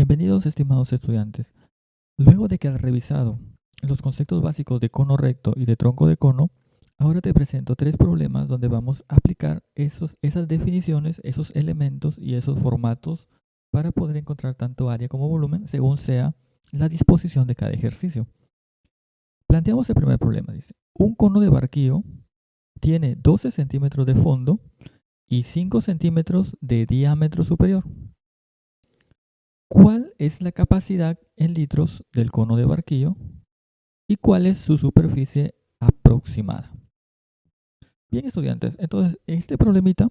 Bienvenidos, estimados estudiantes. Luego de que has revisado los conceptos básicos de cono recto y de tronco de cono, ahora te presento tres problemas donde vamos a aplicar esas definiciones, esos elementos y esos formatos para poder encontrar tanto área como volumen según sea la disposición de cada ejercicio. Planteamos el primer problema, dice, un cono de barquillo tiene 12 centímetros de fondo y 5 centímetros de diámetro superior. ¿Cuál es la capacidad en litros del cono de barquillo y cuál es su superficie aproximada? Bien, estudiantes, entonces este problemita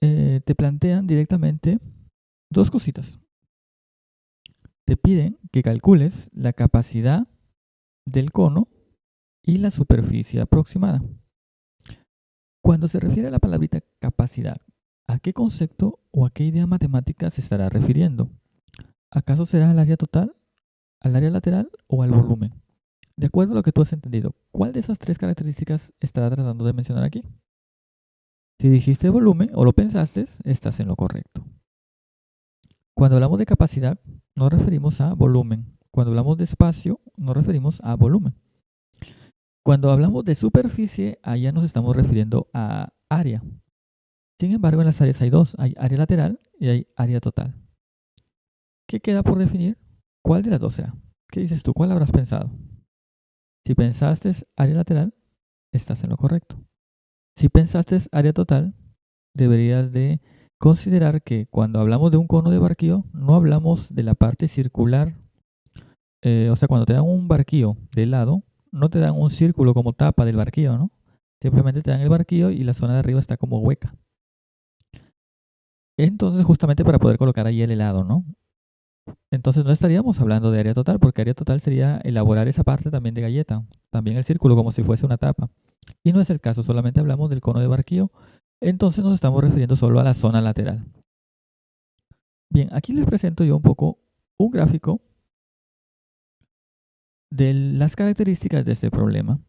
te plantean directamente dos cositas. Te piden que calcules la capacidad del cono y la superficie aproximada. Cuando se refiere a la palabrita capacidad, ¿a qué concepto o a qué idea matemática se estará refiriendo? ¿Acaso será al área total, al área lateral o al volumen? De acuerdo a lo que tú has entendido, ¿cuál de esas tres características estará tratando de mencionar aquí? Si dijiste volumen o lo pensaste, estás en lo correcto. Cuando hablamos de capacidad, nos referimos a volumen. Cuando hablamos de espacio, nos referimos a volumen. Cuando hablamos de superficie, allá nos estamos refiriendo a área. Sin embargo, en las áreas hay dos. Hay área lateral y hay área total. ¿Qué queda por definir? ¿Cuál de las dos será? ¿Qué dices tú? ¿Cuál habrás pensado? Si pensaste área lateral, estás en lo correcto. Si pensaste área total, deberías de considerar que cuando hablamos de un cono de barquillo, no hablamos de la parte circular. O sea, cuando te dan un barquillo de lado, no te dan un círculo como tapa del barquillo, ¿no? Simplemente te dan el barquillo y la zona de arriba está como hueca. Entonces, justamente para poder colocar ahí el helado, ¿no? Entonces no estaríamos hablando de área total, porque área total sería elaborar esa parte también de galleta, también el círculo como si fuese una tapa. Y no es el caso, solamente hablamos del cono de barquillo, entonces nos estamos refiriendo solo a la zona lateral. Bien, aquí les presento yo un poco un gráfico de las características de este problema.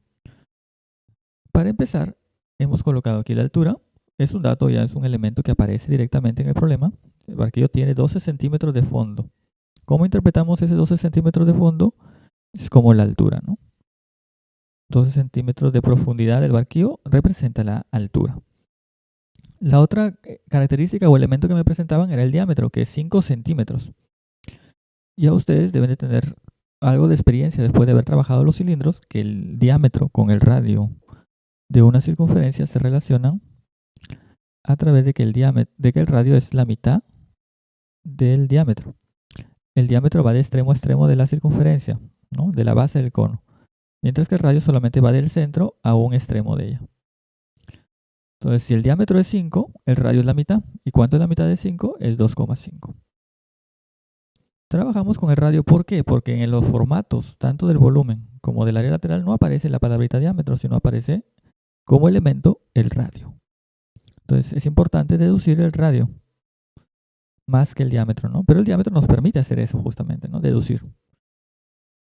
Para empezar, hemos colocado aquí la altura. Es un dato, ya es un elemento que aparece directamente en el problema. El barquillo tiene 12 centímetros de fondo. ¿Cómo interpretamos ese 12 centímetros de fondo? Es como la altura, ¿no? 12 centímetros de profundidad del barquillo representa la altura. La otra característica o elemento que me presentaban era el diámetro, que es 5 centímetros. Ya ustedes deben de tener algo de experiencia después de haber trabajado los cilindros, que el diámetro con el radio de una circunferencia se relacionan a través de que el radio es la mitad del diámetro. El diámetro va de extremo a extremo de la circunferencia, ¿no? De la base del cono, mientras que el radio solamente va del centro a un extremo de ella. Entonces, si el diámetro es 5, el radio es la mitad. ¿Y cuánto es la mitad de 5? Es 2,5. Trabajamos con el radio, ¿por qué? Porque en los formatos, tanto del volumen como del área lateral, no aparece la palabrita diámetro, sino aparece como elemento el radio. Entonces, es importante deducir el radio más que el diámetro, ¿no? Pero el diámetro nos permite hacer eso justamente, ¿no? Deducir.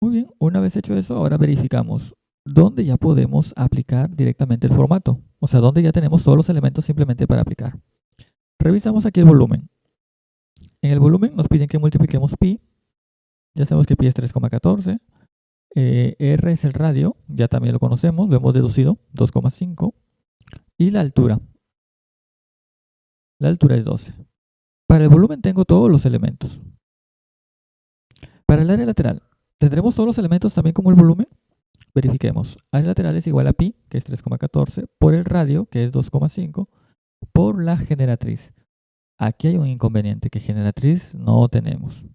Muy bien, una vez hecho eso, ahora verificamos dónde ya podemos aplicar directamente el formato. O sea, dónde ya tenemos todos los elementos simplemente para aplicar. Revisamos aquí el volumen. En el volumen nos piden que multipliquemos pi. Ya sabemos que pi es 3,14. R es el radio, ya también lo conocemos, lo hemos deducido, 2,5. Y la altura. La altura es 12. Para el volumen tengo todos los elementos. Para el área lateral, ¿tendremos todos los elementos también como el volumen? Verifiquemos. Área lateral es igual a pi, que es 3,14, por el radio, que es 2,5, por la generatriz. Aquí hay un inconveniente, que generatriz no tenemos.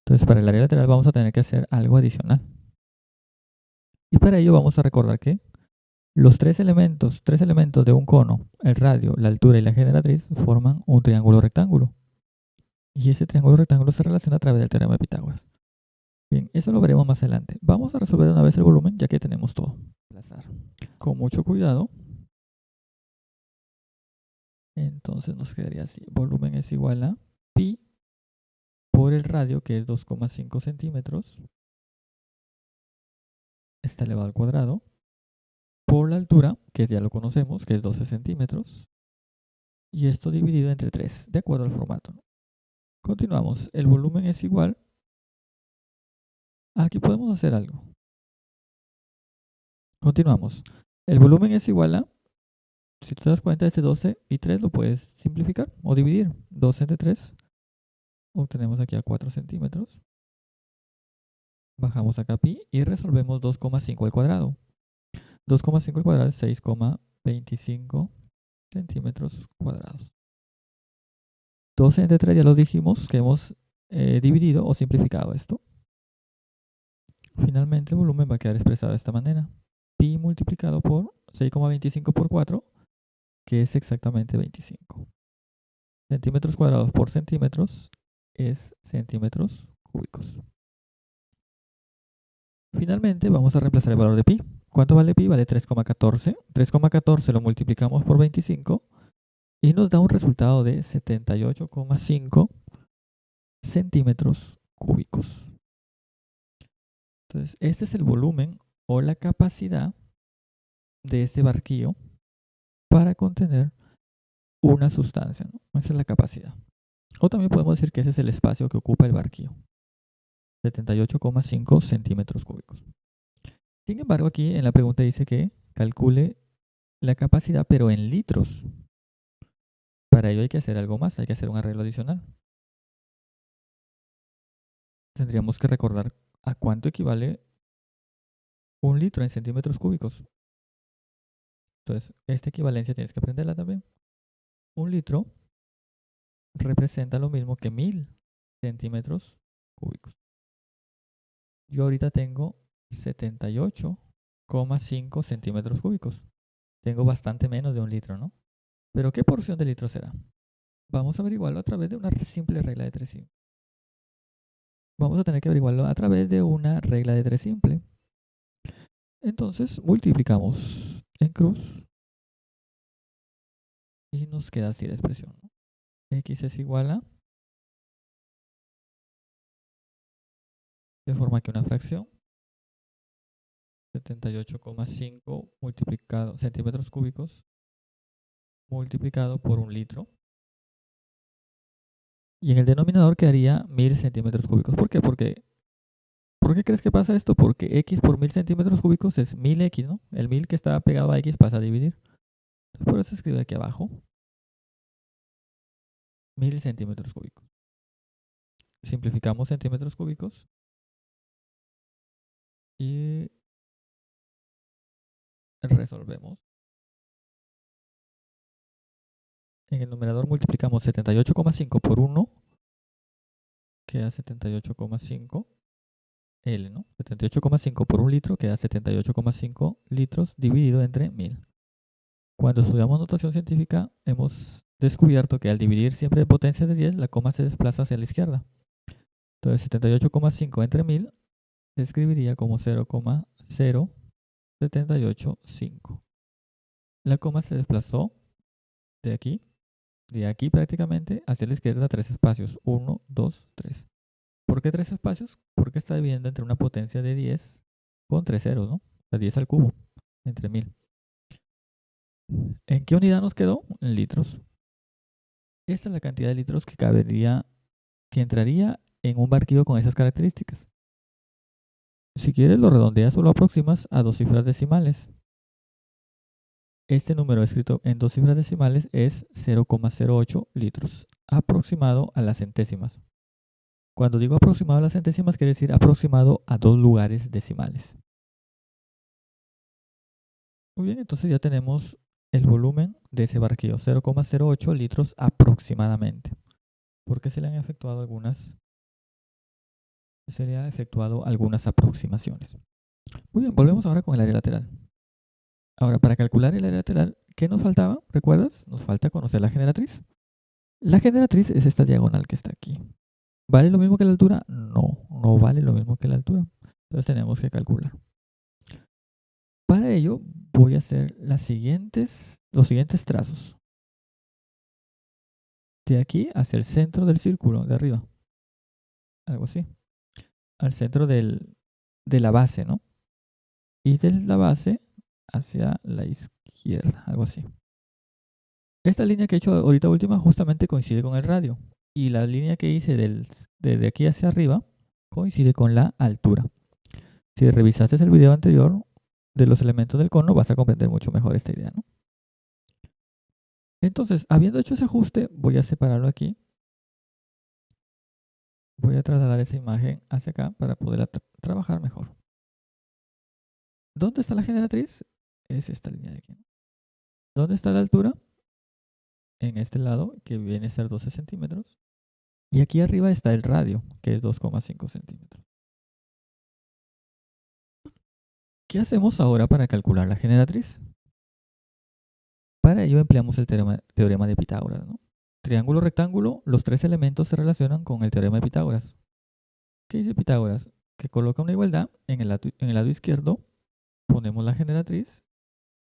Entonces, para el área lateral vamos a tener que hacer algo adicional. Y para ello vamos a recordar que los tres elementos de un cono, el radio, la altura y la generatriz, forman un triángulo rectángulo. Y ese triángulo rectángulo se relaciona a través del teorema de Pitágoras. Bien, eso lo veremos más adelante. Vamos a resolver una vez el volumen, ya que tenemos todo. Con mucho cuidado. Entonces nos quedaría así. Volumen es igual a pi por el radio, que es 2,5 centímetros. Está elevado al cuadrado. Por la altura, que ya lo conocemos, que es 12 centímetros. Y esto dividido entre 3, de acuerdo al formato. Continuamos. El volumen es igual. Aquí podemos hacer algo. Continuamos. El volumen es igual a, si te das cuenta, este 12 y 3 lo puedes simplificar o dividir. 12 entre 3, obtenemos aquí a 4 centímetros. Bajamos acá pi y resolvemos 2,5 al cuadrado. 2,5 al cuadrado es 6,25 centímetros cuadrados. 12 entre 3 ya lo dijimos que hemos dividido o simplificado esto. Finalmente el volumen va a quedar expresado de esta manera. Pi multiplicado por 6,25 por 4, que es exactamente 25. Centímetros cuadrados por centímetros es centímetros cúbicos. Finalmente vamos a reemplazar el valor de pi. ¿Cuánto vale pi? Vale 3,14. 3,14 lo multiplicamos por 25 y nos da un resultado de 78,5 centímetros cúbicos. Entonces, este es el volumen o la capacidad de este barquillo para contener una sustancia, ¿no? Esa es la capacidad. O también podemos decir que ese es el espacio que ocupa el barquillo. 78,5 centímetros cúbicos. Sin embargo, aquí en la pregunta dice que calcule la capacidad, pero en litros. Para ello hay que hacer algo más, hay que hacer un arreglo adicional. Tendríamos que recordar a cuánto equivale un litro en centímetros cúbicos. Entonces, esta equivalencia tienes que aprenderla también. Un litro representa lo mismo que 1000 centímetros cúbicos. Yo ahorita tengo 78,5 centímetros cúbicos. Tengo bastante menos de un litro, ¿no? Pero ¿qué porción de litro será? Vamos a averiguarlo a través de una simple regla de 3 simple. Vamos a tener que averiguarlo a través de una regla de 3 simple. Entonces multiplicamos en cruz y nos queda así la expresión, ¿no? X es igual a, de forma que una fracción, 78,5 multiplicado centímetros cúbicos multiplicado por un litro. Y en el denominador quedaría 1000 centímetros cúbicos. ¿Por qué? ¿Por qué crees que pasa esto? Porque x por 1000 centímetros cúbicos es 1000x, ¿no? El 1000 que está pegado a x pasa a dividir. Entonces, por eso se escribe aquí abajo 1000 centímetros cúbicos. Simplificamos centímetros cúbicos y resolvemos. En el numerador multiplicamos 78,5 por 1, queda 78,5 L, ¿no? 78,5 por 1 litro queda 78,5 litros dividido entre 1000. Cuando estudiamos notación científica hemos descubierto que al dividir siempre en potencia de 10, la coma se desplaza hacia la izquierda. Entonces 78,5 entre 1000 se escribiría como 0,0785. La coma se desplazó de aquí prácticamente hacia la izquierda 3 espacios. 1, 2, 3. ¿Por qué 3 espacios? Porque está dividiendo entre una potencia de 10 con 3 ceros, ¿no? O sea, 10 al cubo entre 1000. ¿En qué unidad nos quedó? En litros. Esta es la cantidad de litros que entraría en un barquillo con esas características. Si quieres lo redondeas o lo aproximas a 2 cifras decimales. Este número escrito en 2 cifras decimales es 0,08 litros, aproximado a las centésimas. Cuando digo aproximado a las centésimas, quiere decir aproximado a 2 lugares decimales. Muy bien, entonces ya tenemos el volumen de ese barquillo, 0,08 litros aproximadamente, porque se le han efectuado algunas aproximaciones. Muy bien, volvemos ahora con el área lateral. Ahora, para calcular el área lateral, ¿qué nos faltaba? ¿Recuerdas? Nos falta conocer la generatriz. La generatriz es esta diagonal que está aquí. ¿Vale lo mismo que la altura? No, no vale lo mismo que la altura. Entonces tenemos que calcular. Para ello voy a hacer los siguientes trazos. De aquí hacia el centro del círculo, de arriba. Algo así. Al centro de la base, ¿no? Y de la base hacia la izquierda, algo así. Esta línea que he hecho ahorita última justamente coincide con el radio. y la línea que hice desde aquí hacia arriba coincide con la altura. Si revisaste el video anterior de los elementos del cono, vas a comprender mucho mejor esta idea, ¿no? Entonces, habiendo hecho ese ajuste, voy a separarlo aquí. Voy a trasladar esa imagen hacia acá para poderla trabajar mejor. ¿Dónde está la generatriz? Es esta línea de aquí. ¿Dónde está la altura? En este lado, que viene a ser 12 centímetros. Y aquí arriba está el radio, que es 2,5 centímetros. ¿Qué hacemos ahora para calcular la generatriz? Para ello empleamos el teorema de Pitágoras, ¿no? Triángulo rectángulo, los tres elementos se relacionan con el teorema de Pitágoras. ¿Qué dice Pitágoras? Que coloca una igualdad en el lado izquierdo, ponemos la generatriz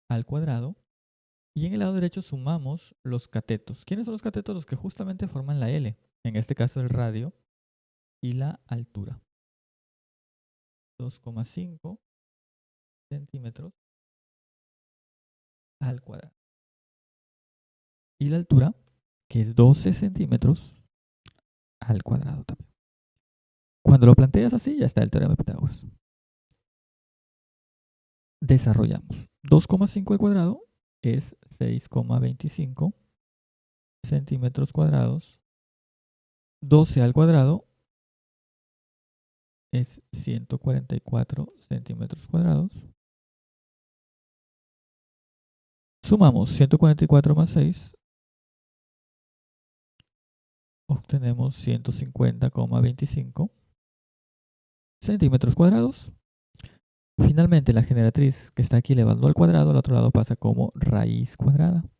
al cuadrado y en el lado derecho sumamos los catetos. ¿Quiénes son los catetos? Los que justamente forman la L, en este caso el radio y la altura. 2,5 centímetros al cuadrado. Y la altura, que es 12 centímetros al cuadrado también. Cuando lo planteas así, ya está el teorema de Pitágoras. Desarrollamos. 2,5 al cuadrado es 6,25 centímetros cuadrados. 12 al cuadrado es 144 centímetros cuadrados. Sumamos 144 más 6, obtenemos 150,25 centímetros cuadrados. Finalmente, la generatriz que está aquí elevando al cuadrado, al otro lado pasa como raíz cuadrada.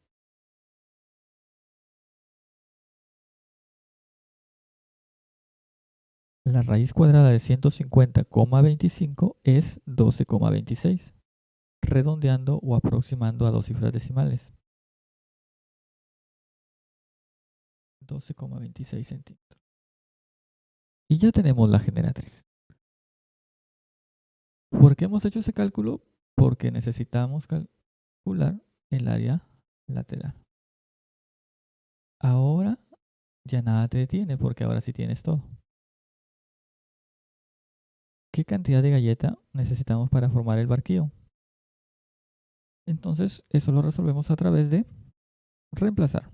La raíz cuadrada de 150,25 es 12,26, redondeando o aproximando a dos cifras decimales. 12,26 centímetros. Y ya tenemos la generatriz. ¿Por qué hemos hecho ese cálculo? Porque necesitamos calcular el área lateral. Ahora ya nada te detiene porque ahora sí tienes todo. ¿Qué cantidad de galleta necesitamos para formar el barquillo? Entonces, eso lo resolvemos a través de reemplazar.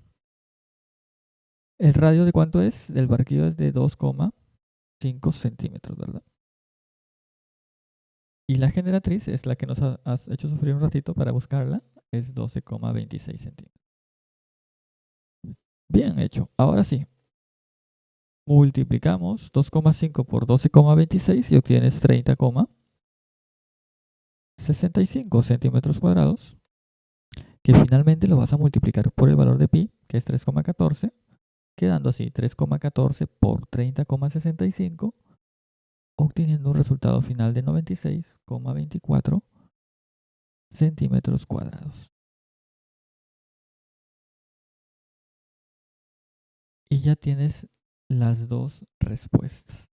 ¿El radio de cuánto es? Del barquillo es de 2,5 centímetros, ¿verdad? Y la generatriz es la que nos has hecho sufrir un ratito para buscarla, es 12,26 centímetros. Bien hecho. Ahora sí. Multiplicamos 2,5 por 12,26 y obtienes 30,65 centímetros cuadrados, que finalmente lo vas a multiplicar por el valor de pi, que es 3,14, quedando así 3,14 por 30,65, obteniendo un resultado final de 96,24 centímetros cuadrados. Y ya tienes las dos respuestas.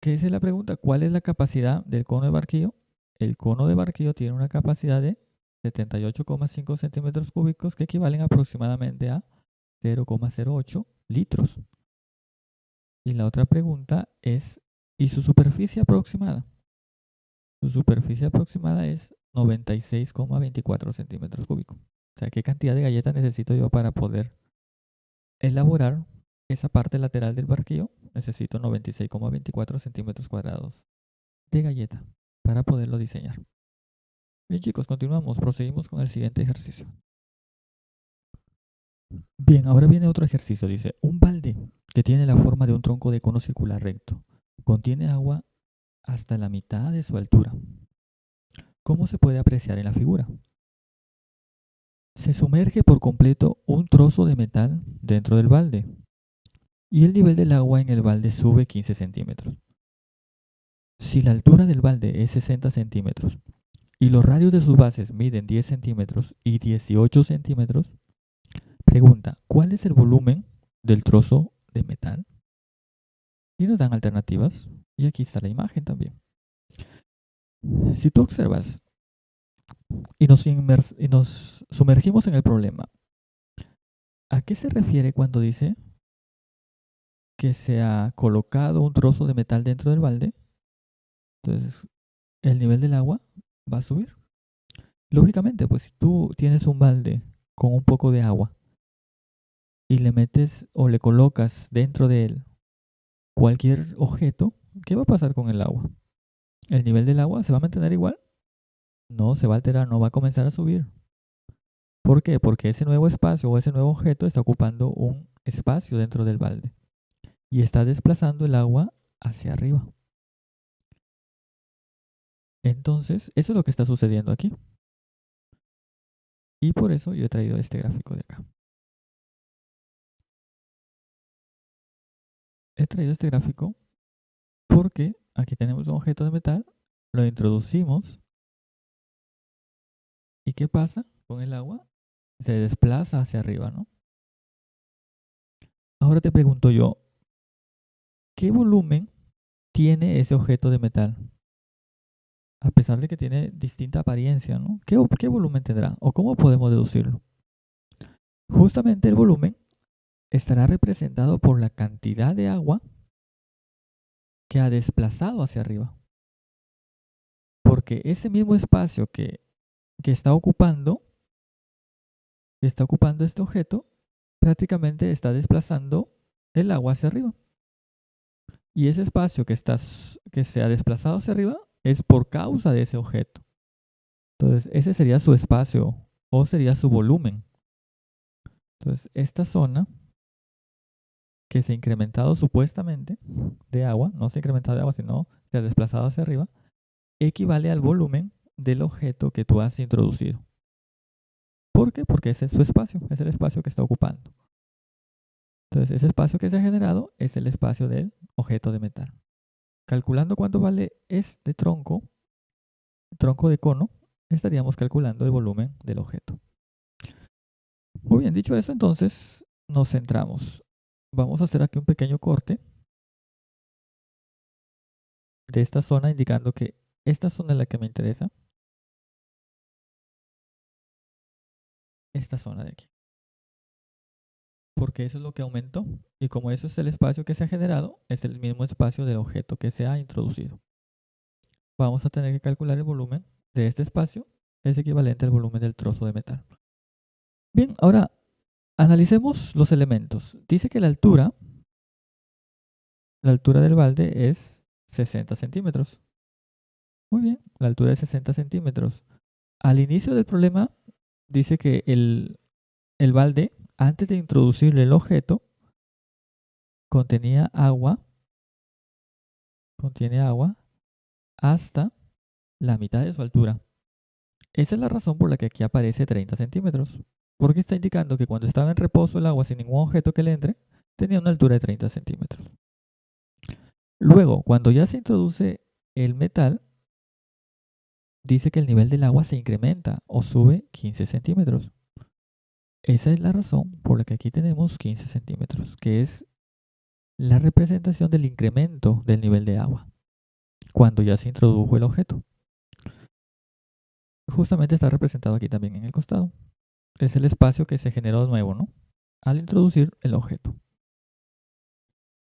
¿Qué dice la pregunta? ¿Cuál es la capacidad del cono de barquillo? El cono de barquillo tiene una capacidad de 78,5 centímetros cúbicos, que equivalen aproximadamente a 0,08 litros. Y la otra pregunta es, ¿y su superficie aproximada? Su superficie aproximada es 96,24 centímetros cúbicos. O sea, ¿qué cantidad de galletas necesito yo para poder elaborar esa parte lateral del barquillo? Necesito 96,24 centímetros cuadrados de galleta para poderlo diseñar. Bien chicos, continuamos, proseguimos con el siguiente ejercicio. Bien, ahora viene otro ejercicio. Dice, un balde que tiene la forma de un tronco de cono circular recto contiene agua hasta la mitad de su altura. ¿Cómo se puede apreciar en la figura? Se sumerge por completo un trozo de metal dentro del balde y el nivel del agua en el balde sube 15 centímetros. Si la altura del balde es 60 centímetros y los radios de sus bases miden 10 centímetros y 18 centímetros, pregunta, ¿cuál es el volumen del trozo de metal? Y nos dan alternativas. Y aquí está la imagen también. Si tú observas y nos sumergimos en el problema, ¿A qué se refiere cuando dice que se ha colocado un trozo de metal dentro del balde? Entonces, el nivel del agua va a subir. Lógicamente, pues si tú tienes un balde con un poco de agua y le metes o le colocas dentro de él cualquier objeto, ¿qué va a pasar con el agua? ¿El nivel del agua se va a mantener igual? No, se va a alterar, no va a comenzar a subir. ¿Por qué? Porque ese nuevo espacio o ese nuevo objeto está ocupando un espacio dentro del balde y está desplazando el agua hacia arriba. Entonces, eso es lo que está sucediendo aquí. Y por eso yo he traído este gráfico de acá. He traído este gráfico porque aquí tenemos un objeto de metal, lo introducimos y ¿qué pasa con el agua? Se desplaza hacia arriba, ¿no? Ahora te pregunto yo, ¿qué volumen tiene ese objeto de metal? A pesar de que tiene distinta apariencia, ¿no? ¿Qué volumen tendrá? ¿O cómo podemos deducirlo? Justamente el volumen estará representado por la cantidad de agua que ha desplazado hacia arriba. Porque ese mismo espacio que está ocupando este objeto, prácticamente está desplazando el agua hacia arriba. Y ese espacio que se ha desplazado hacia arriba es por causa de ese objeto. Entonces, ese sería su espacio o sería su volumen. Entonces, esta zona que se ha incrementado supuestamente de agua, no se ha incrementado de agua, sino se ha desplazado hacia arriba, equivale al volumen del objeto que tú has introducido. ¿Por qué? Porque ese es su espacio, es el espacio que está ocupando. Entonces, ese espacio que se ha generado es el espacio del objeto de metal. Calculando cuánto vale este tronco de cono, estaríamos calculando el volumen del objeto. Muy bien, dicho eso, entonces nos centramos. Vamos a hacer aquí un pequeño corte de esta zona, indicando que esta zona es la que me interesa. Esta zona de aquí. Porque eso es lo que aumentó. Y como eso es el espacio que se ha generado, es el mismo espacio del objeto que se ha introducido. Vamos a tener que calcular el volumen de este espacio. Es equivalente al volumen del trozo de metal. Bien, ahora analicemos los elementos. Dice que la altura del balde es 60 centímetros. Muy bien, la altura es 60 centímetros. Al inicio del problema dice que el balde, antes de introducirle el objeto, contiene agua hasta la mitad de su altura. Esa es la razón por la que aquí aparece 30 centímetros, porque está indicando que cuando estaba en reposo el agua sin ningún objeto que le entre, tenía una altura de 30 centímetros. Luego, cuando ya se introduce el metal, dice que el nivel del agua se incrementa o sube 15 centímetros. Esa es la razón por la que aquí tenemos 15 centímetros, que es la representación del incremento del nivel de agua cuando ya se introdujo el objeto. Justamente está representado aquí también en el costado. Es el espacio que se generó nuevo, ¿no? Al introducir el objeto.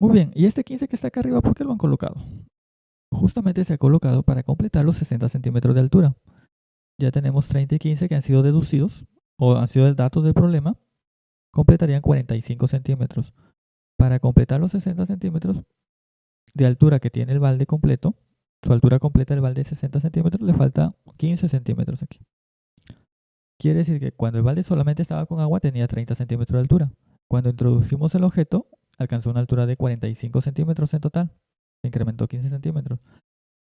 Muy bien, y este 15 que está acá arriba, ¿por qué lo han colocado? Justamente se ha colocado para completar los 60 centímetros de altura. Ya tenemos 30 y 15 que han sido deducidos o han sido el dato del problema. Completarían 45 centímetros. Para completar los 60 centímetros de altura que tiene el balde completo, su altura completa del balde es 60 centímetros, le falta 15 centímetros aquí. Quiere decir que cuando el balde solamente estaba con agua tenía 30 centímetros de altura. Cuando introdujimos el objeto, alcanzó una altura de 45 centímetros en total. Se incrementó 15 centímetros.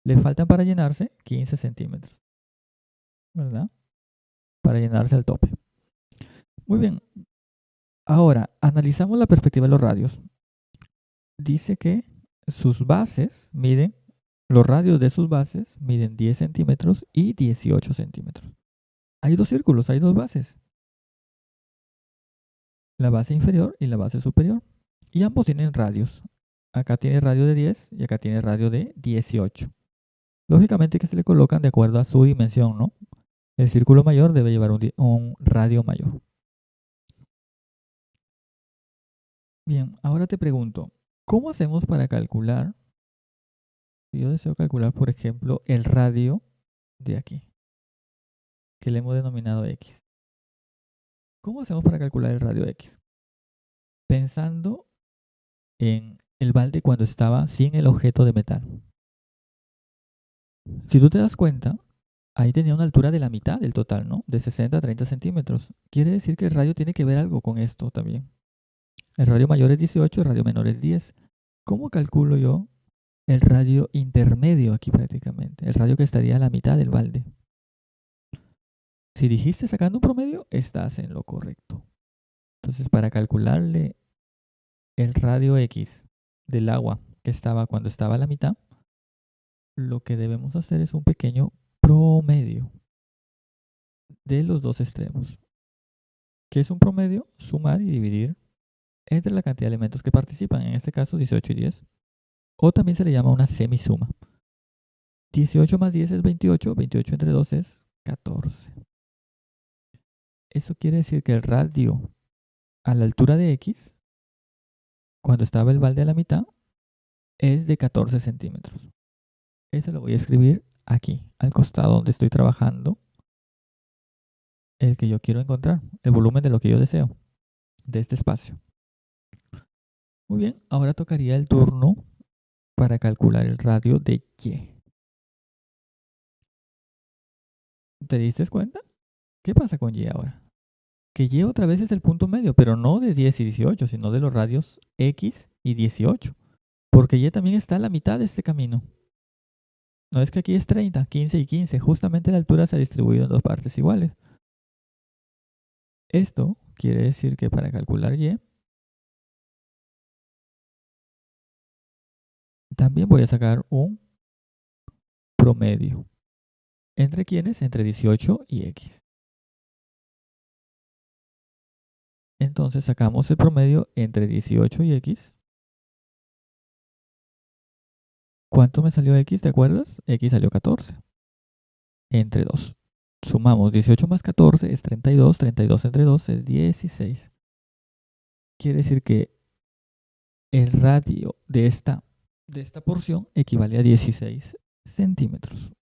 Le faltan para llenarse 15 centímetros, ¿verdad? Para llenarse al tope. Muy bien. Ahora, analizamos la perspectiva de los radios. Dice que sus bases miden, los radios de sus bases miden 10 centímetros y 18 centímetros. Hay dos círculos, hay dos bases. La base inferior y la base superior. Y ambos tienen radios. Acá tiene radio de 10 y acá tiene radio de 18. Lógicamente que se le colocan de acuerdo a su dimensión, ¿no? El círculo mayor debe llevar un radio mayor. Bien, ahora te pregunto, ¿cómo hacemos para calcular? Si yo deseo calcular, por ejemplo, el radio de aquí, que le hemos denominado X. ¿Cómo hacemos para calcular el radio X? Pensando en el balde cuando estaba sin el objeto de metal. Si tú te das cuenta, ahí tenía una altura de la mitad del total, ¿no? De 60 a 30 centímetros. Quiere decir que el radio tiene que ver algo con esto también. El radio mayor es 18, el radio menor es 10. ¿Cómo calculo yo el radio intermedio aquí prácticamente? El radio que estaría a la mitad del balde. Si dijiste sacando un promedio, estás en lo correcto. Entonces, para calcularle el radio X del agua que estaba cuando estaba a la mitad, lo que debemos hacer es un pequeño promedio de los dos extremos. ¿Qué es un promedio? Sumar y dividir entre la cantidad de elementos que participan, en este caso 18 y 10. O también se le llama una semisuma. 18 más 10 es 28, 28 entre 2 es 14. Eso quiere decir que el radio a la altura de X, cuando estaba el balde a la mitad, es de 14 centímetros. Eso lo voy a escribir aquí, al costado donde estoy trabajando, el que yo quiero encontrar, el volumen de lo que yo deseo, de este espacio. Muy bien, ahora tocaría el turno para calcular el radio de Y. ¿Te diste cuenta? ¿Qué pasa con Y ahora? Que Y otra vez es el punto medio, pero no de 10 y 18, sino de los radios X y 18. Porque Y también está a la mitad de este camino. No es que aquí es 30, 15 y 15. Justamente la altura se ha distribuido en dos partes iguales. Esto quiere decir que para calcular Y, también voy a sacar un promedio. ¿Entre quiénes? Entre 18 y X. Entonces sacamos el promedio entre 18 y X. ¿Cuánto me salió X? ¿Te acuerdas? X salió 14. Entre 2. Sumamos 18 más 14 es 32. 32 entre 2 es 16. Quiere decir que el radio de esta porción equivale a 16 centímetros.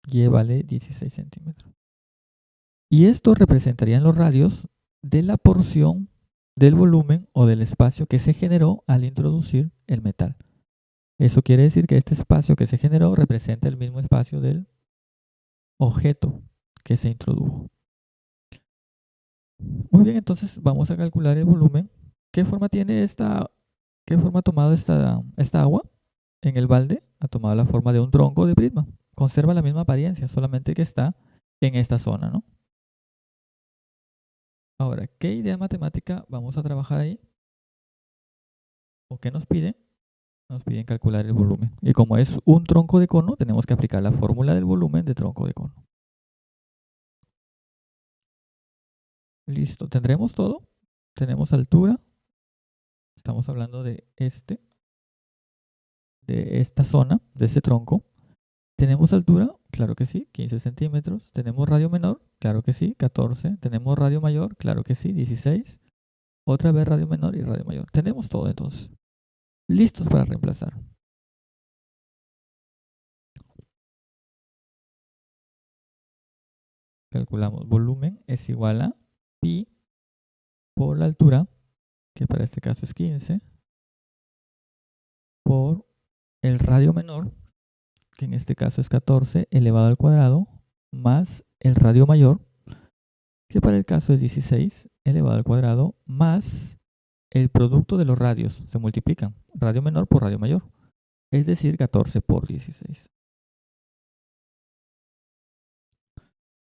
Y vale 16 centímetros. Y esto representarían los radios de la porción del volumen o del espacio que se generó al introducir el metal. Eso quiere decir que este espacio que se generó representa el mismo espacio del objeto que se introdujo. Muy bien, entonces vamos a calcular el volumen. ¿Qué forma tiene qué forma ha tomado esta agua en el balde? Ha tomado la forma de un tronco de prisma. Conserva la misma apariencia, solamente que está en esta zona, ¿no? Ahora, ¿qué idea matemática vamos a trabajar ahí? ¿O qué nos piden? Nos piden calcular el volumen. Y como es un tronco de cono, tenemos que aplicar la fórmula del volumen de tronco de cono. Listo, tendremos todo. Tenemos altura. Estamos hablando de esta zona, de este tronco. ¿Tenemos altura? Claro que sí, 15 centímetros. ¿Tenemos radio menor? Claro que sí, 14. ¿Tenemos radio mayor? Claro que sí, 16. Otra vez radio menor y radio mayor. Tenemos todo entonces. Listos para reemplazar. Calculamos volumen es igual a pi por la altura, que para este caso es 15, por el radio menor, que en este caso es 14 elevado al cuadrado, más el radio mayor, que para el caso es 16 elevado al cuadrado, más el producto de los radios. Se multiplican, radio menor por radio mayor, es decir, 14 por 16.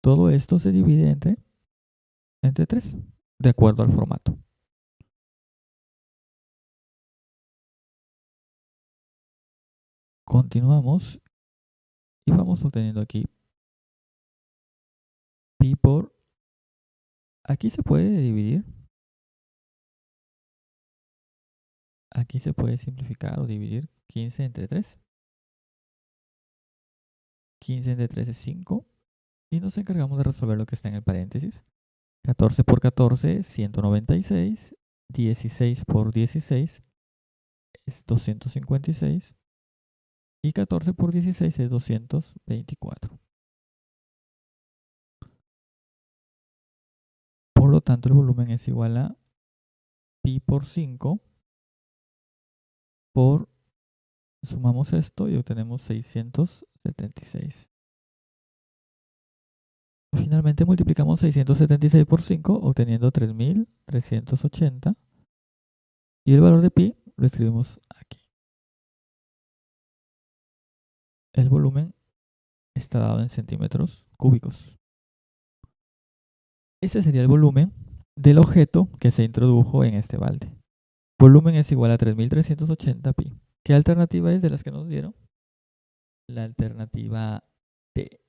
Todo esto se divide entre 3, de acuerdo al formato. Continuamos y vamos obteniendo aquí pi por... Aquí se puede dividir. Aquí se puede simplificar o dividir 15 entre 3. 15 entre 3 es 5. Y nos encargamos de resolver lo que está en el paréntesis. 14 por 14, 196. 16 por 16 es 256. Y 14 por 16 es 224. Por lo tanto, el volumen es igual a pi por 5 por, sumamos esto y obtenemos 676. Finalmente multiplicamos 676 por 5, obteniendo 3380. Y el valor de pi lo escribimos aquí. El volumen está dado en centímetros cúbicos. Ese sería el volumen del objeto que se introdujo en este balde. Volumen es igual a 3380 pi. ¿Qué alternativa es de las que nos dieron? La alternativa D.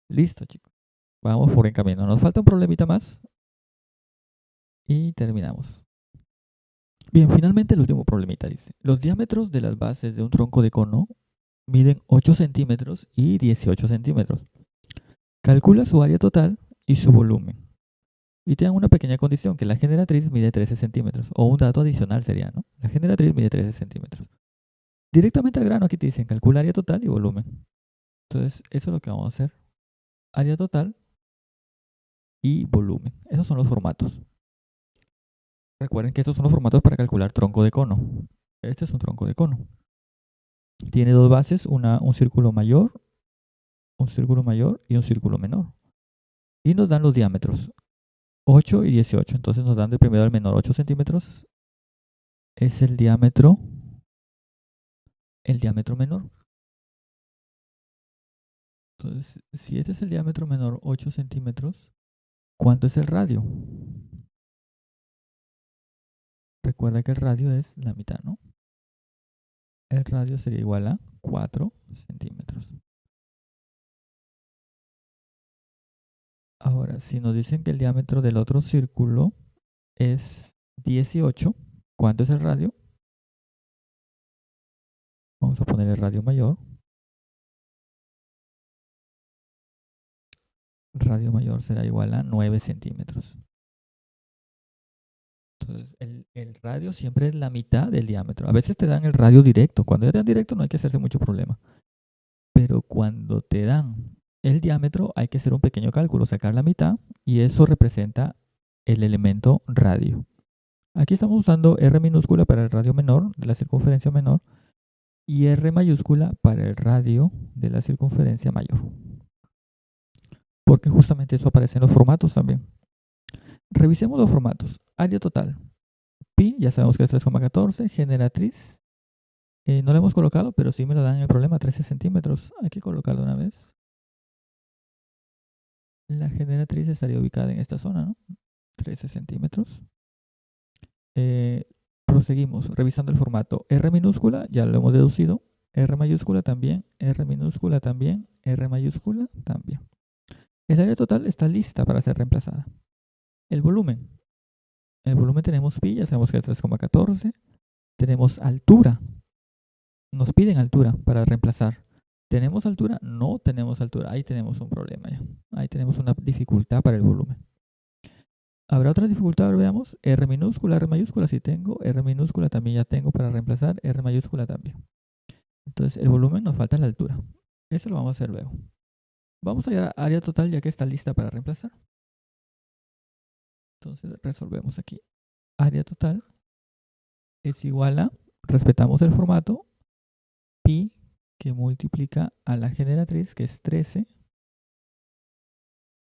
Listo, chicos. Vamos por buen camino. Nos falta un problemita más y terminamos. Bien, finalmente el último problemita dice: los diámetros de las bases de un tronco de cono miden 8 centímetros y 18 centímetros. Calcula su área total y su volumen. Y te dan una pequeña condición, que la generatriz mide 13 centímetros. O un dato adicional sería, ¿no? La generatriz mide 13 centímetros. Directamente al grano aquí te dicen calcula área total y volumen. Entonces, eso es lo que vamos a hacer. Área total y volumen. Esos son los formatos. Recuerden que estos son los formatos para calcular tronco de cono. Este es un tronco de cono. Tiene dos bases, un círculo mayor y un círculo menor. Y nos dan los diámetros, 8 y 18. Entonces nos dan de primero al menor 8 centímetros. Es el diámetro menor. Entonces, si este es el diámetro menor, 8 centímetros, ¿cuánto es el radio? Recuerda que el radio es la mitad, ¿no? El radio sería igual a 4 centímetros. Ahora, si nos dicen que el diámetro del otro círculo es 18, ¿cuánto es el radio? Vamos a poner el radio mayor. Radio mayor será igual a 9 centímetros. Entonces, el radio siempre es la mitad del diámetro. A veces te dan el radio directo. Cuando ya te dan directo no hay que hacerse mucho problema. Pero cuando te dan el diámetro hay que hacer un pequeño cálculo, sacar la mitad, y eso representa el elemento radio. Aquí estamos usando R minúscula para el radio menor de la circunferencia menor y R mayúscula para el radio de la circunferencia mayor. Porque justamente eso aparece en los formatos también. Revisemos los formatos. Área total. Pi, ya sabemos que es 3,14. Generatriz. No la hemos colocado, pero sí me lo dan en el problema, 13 centímetros. Hay que colocarlo una vez. La generatriz estaría ubicada en esta zona, ¿no? 13 centímetros. Proseguimos revisando el formato. R minúscula, ya lo hemos deducido. R mayúscula también. R minúscula también. R mayúscula también. El área total está lista para ser reemplazada. El volumen. En el volumen tenemos pi, ya sabemos que es 3,14. Tenemos altura. Nos piden altura para reemplazar. ¿Tenemos altura? No tenemos altura. Ahí tenemos un problema ya. Ahí tenemos una dificultad para el volumen. ¿Habrá otra dificultad? Veamos. R minúscula, R mayúscula, sí tengo. R minúscula también ya tengo para reemplazar. R mayúscula también. Entonces, el volumen nos falta la altura. Eso lo vamos a hacer luego. Vamos a ir a área total ya que está lista para reemplazar. Entonces, resolvemos aquí. Área total es igual a, respetamos el formato, pi que multiplica a la generatriz, que es 13,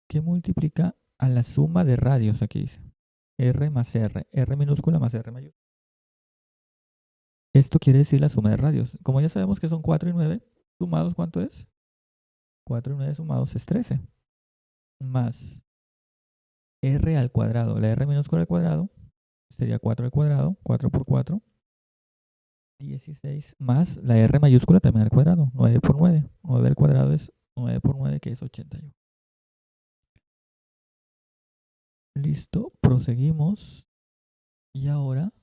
que multiplica a la suma de radios, aquí dice. R más R. R minúscula más R mayúscula. Esto quiere decir la suma de radios. Como ya sabemos que son 4 y 9, sumados, ¿cuánto es? 4 y 9 sumados es 13. Más R al cuadrado. La R minúscula al cuadrado sería 4 al cuadrado. 4 por 4. 16 más la R mayúscula también al cuadrado. 9 por 9. 9 al cuadrado es 9 por 9, que es 81. Listo. Proseguimos. Y ahora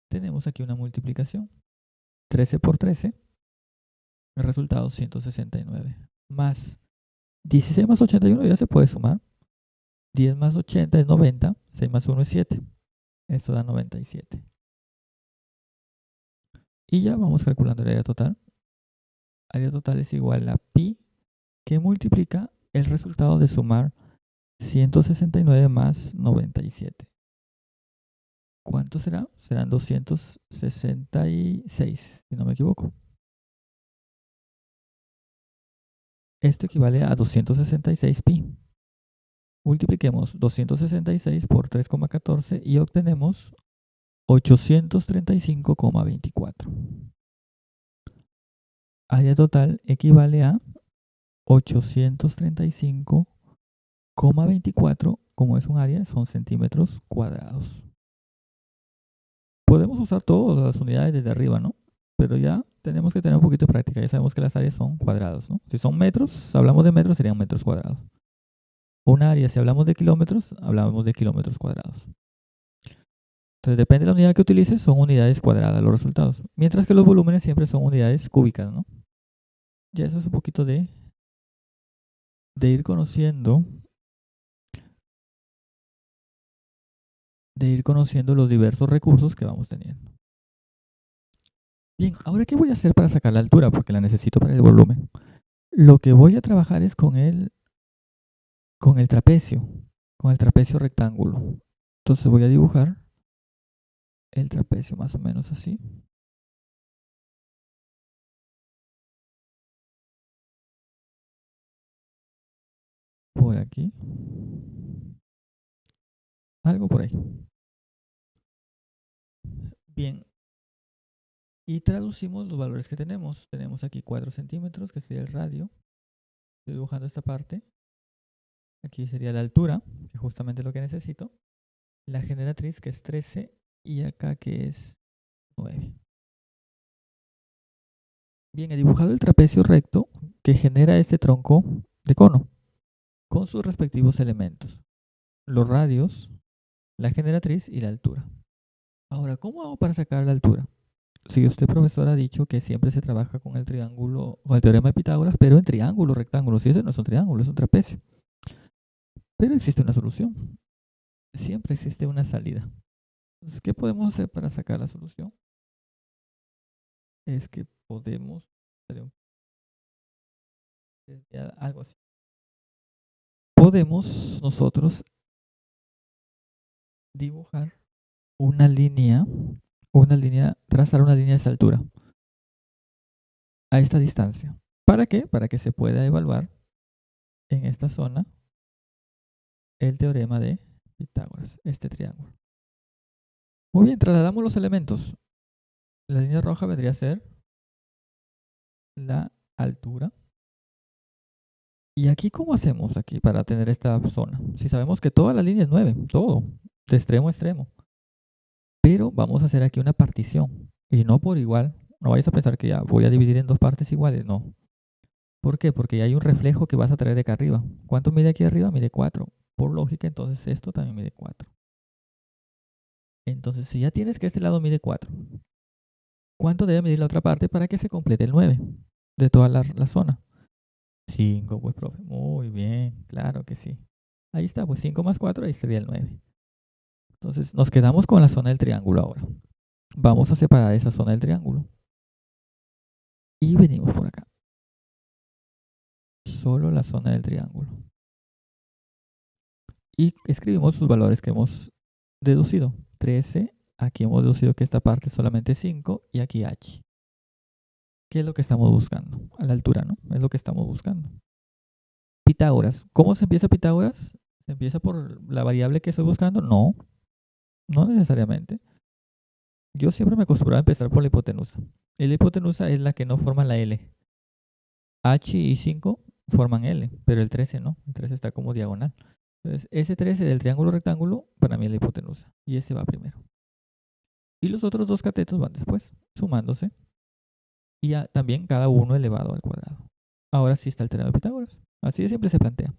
tenemos aquí una multiplicación. 13 por 13. El resultado 169. Más 16 más 81 ya se puede sumar. 10 más 80 es 90. 6 más 1 es 7. Esto da 97. Y ya vamos calculando el área total. Área total es igual a pi que multiplica el resultado de sumar 169 más 97. ¿Cuánto será? Serán 266, si no me equivoco. Esto equivale a 266 pi. Multipliquemos 266 por 3,14 y obtenemos 835,24. Área total equivale a 835,24. Como es un área, son centímetros cuadrados. Podemos usar todas las unidades desde arriba, ¿no? Pero ya tenemos que tener un poquito de práctica. Ya sabemos que las áreas son cuadrados, ¿no? Si son metros, hablamos de metros, serían metros cuadrados. Un área, si hablamos de kilómetros, hablamos de kilómetros cuadrados. Entonces, depende de la unidad que utilices, son unidades cuadradas los resultados. Mientras que los volúmenes siempre son unidades cúbicas, ¿no? Ya eso es un poquito de ir conociendo los diversos recursos que vamos teniendo. Bien, ahora ¿qué voy a hacer para sacar la altura? Porque la necesito para el volumen. Lo que voy a trabajar es con el trapecio, rectángulo. Entonces voy a dibujar el trapecio más o menos así. Por aquí. Algo por ahí. Bien. Y traducimos los valores que tenemos. Tenemos aquí 4 centímetros, que sería el radio. Estoy dibujando esta parte. Aquí sería la altura, que es justamente lo que necesito. La generatriz, que es 13. Y acá, que es 9. Bien, he dibujado el trapecio recto que genera este tronco de cono con sus respectivos elementos. Los radios, la generatriz y la altura. Ahora, ¿cómo hago para sacar la altura? Si usted, profesor, ha dicho que siempre se trabaja con el triángulo, con el teorema de Pitágoras, pero en triángulo, rectángulo. Si ese no es un triángulo, es un trapecio. Pero existe una solución. Siempre existe una salida. Entonces, ¿qué podemos hacer para sacar la solución? Es que podemos algo así. Podemos nosotros dibujar una línea, trazar una línea de esta altura a esta distancia. ¿Para qué? Para que se pueda evaluar en esta zona el teorema de Pitágoras, este triángulo. Muy bien, trasladamos los elementos. La línea roja vendría a ser la altura. ¿Y aquí cómo hacemos aquí para tener esta zona? Si sabemos que toda la línea es 9, todo, de extremo a extremo. Pero vamos a hacer aquí una partición y no por igual. No vayas a pensar que ya voy a dividir en dos partes iguales, no. ¿Por qué? Porque ya hay un reflejo que vas a traer de acá arriba. ¿Cuánto mide aquí arriba? Mide 4. Por lógica, entonces esto también mide 4. Entonces, si ya tienes que este lado mide 4, ¿cuánto debe medir la otra parte para que se complete el 9 de toda la zona? 5, pues, profe. Muy bien, claro que sí. Ahí está, pues 5 más 4, ahí estaría el 9. Entonces, nos quedamos con la zona del triángulo ahora. Vamos a separar esa zona del triángulo. Y venimos por acá. Solo la zona del triángulo. Y escribimos sus valores que hemos deducido. 13, aquí hemos deducido que esta parte es solamente 5 y aquí h. ¿Qué es lo que estamos buscando? A la altura, ¿no? Es lo que estamos buscando. Pitágoras. ¿Cómo se empieza Pitágoras? ¿Se empieza por la variable que estoy buscando? No, no necesariamente. Yo siempre me acostumbraba a empezar por la hipotenusa. Y la hipotenusa es la que no forma la L. H y 5 forman L, pero el 13 no. El 13 está como diagonal. Entonces, ese 13 del triángulo rectángulo para mí es la hipotenusa. Y ese va primero. Y los otros dos catetos van después, sumándose. Y también cada uno elevado al cuadrado. Ahora sí está el teorema de Pitágoras. Así de siempre se plantea.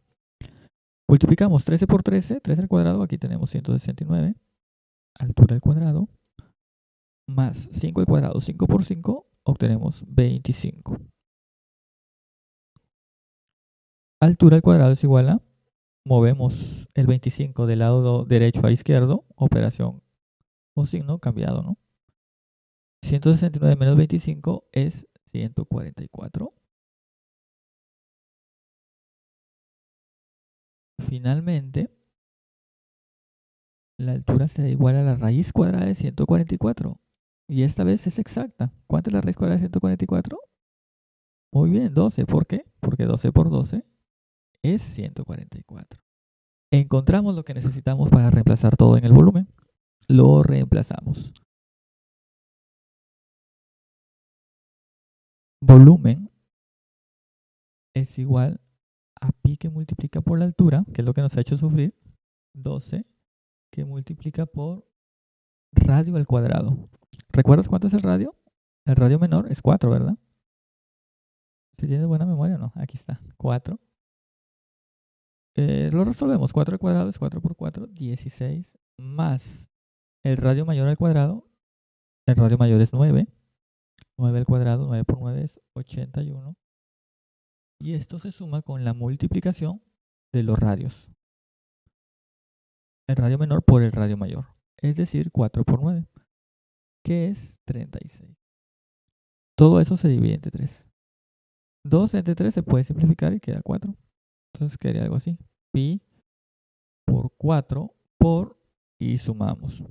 Multiplicamos 13 por 13, 13 al cuadrado, aquí tenemos 169, altura al cuadrado, más 5 al cuadrado, 5 por 5, obtenemos 25. Altura al cuadrado es igual a movemos el 25 del lado derecho a izquierdo, operación o signo cambiado, ¿no? 169 menos 25 es 144. Finalmente, la altura será igual a la raíz cuadrada de 144. Y esta vez es exacta. ¿Cuánto es la raíz cuadrada de 144? Muy bien, 12. ¿Por qué? Porque 12 por 12 es 144. Encontramos lo que necesitamos para reemplazar todo en el volumen. Lo reemplazamos. Volumen es igual a pi que multiplica por la altura, que es lo que nos ha hecho sufrir, 12 que multiplica por radio al cuadrado. ¿Recuerdas cuánto es el radio? El radio menor es 4, ¿verdad? Si tienes buena memoria, no. Aquí está, 4. Lo resolvemos. 4 al cuadrado es 4 por 4, 16, más el radio mayor al cuadrado. El radio mayor es 9. 9 al cuadrado, 9 por 9 es 81. Y esto se suma con la multiplicación de los radios. El radio menor por el radio mayor. Es decir, 4 por 9, que es 36. Todo eso se divide entre 3. 2 entre 3 se puede simplificar y queda 4. Entonces quedaría algo así. Pi por 4 por, y sumamos.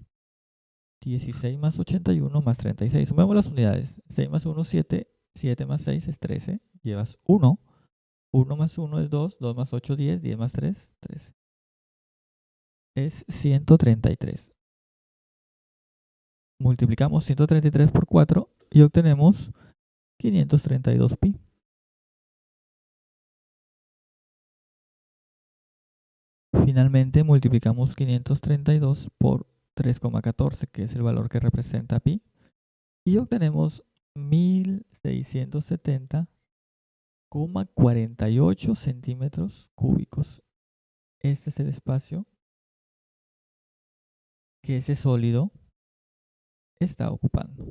16 más 81 más 36. Sumemos las unidades. 6 más 1, 7. 7 más 6 es 13. Llevas 1. 1 más 1 es 2. 2 más 8, 10. 10 más 3, 13. Es 133. Multiplicamos 133 por 4 y obtenemos 532 pi. Finalmente multiplicamos 532 por 3,14, que es el valor que representa pi, y obtenemos 1670,48 centímetros cúbicos. Este es el espacio que ese sólido está ocupando.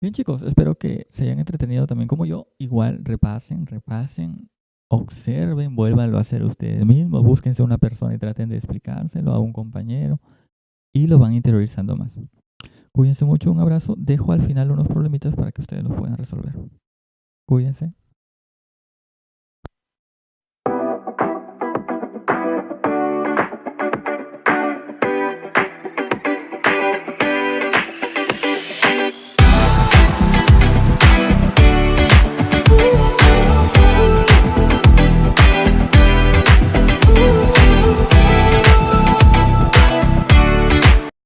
Bien, chicos, espero que se hayan entretenido también como yo. Igual repasen, observen, vuélvanlo a hacer ustedes mismos, búsquense una persona y traten de explicárselo a un compañero y lo van interiorizando más. Cuídense mucho, un abrazo. Dejo al final unos problemitas para que ustedes los puedan resolver. Cuídense.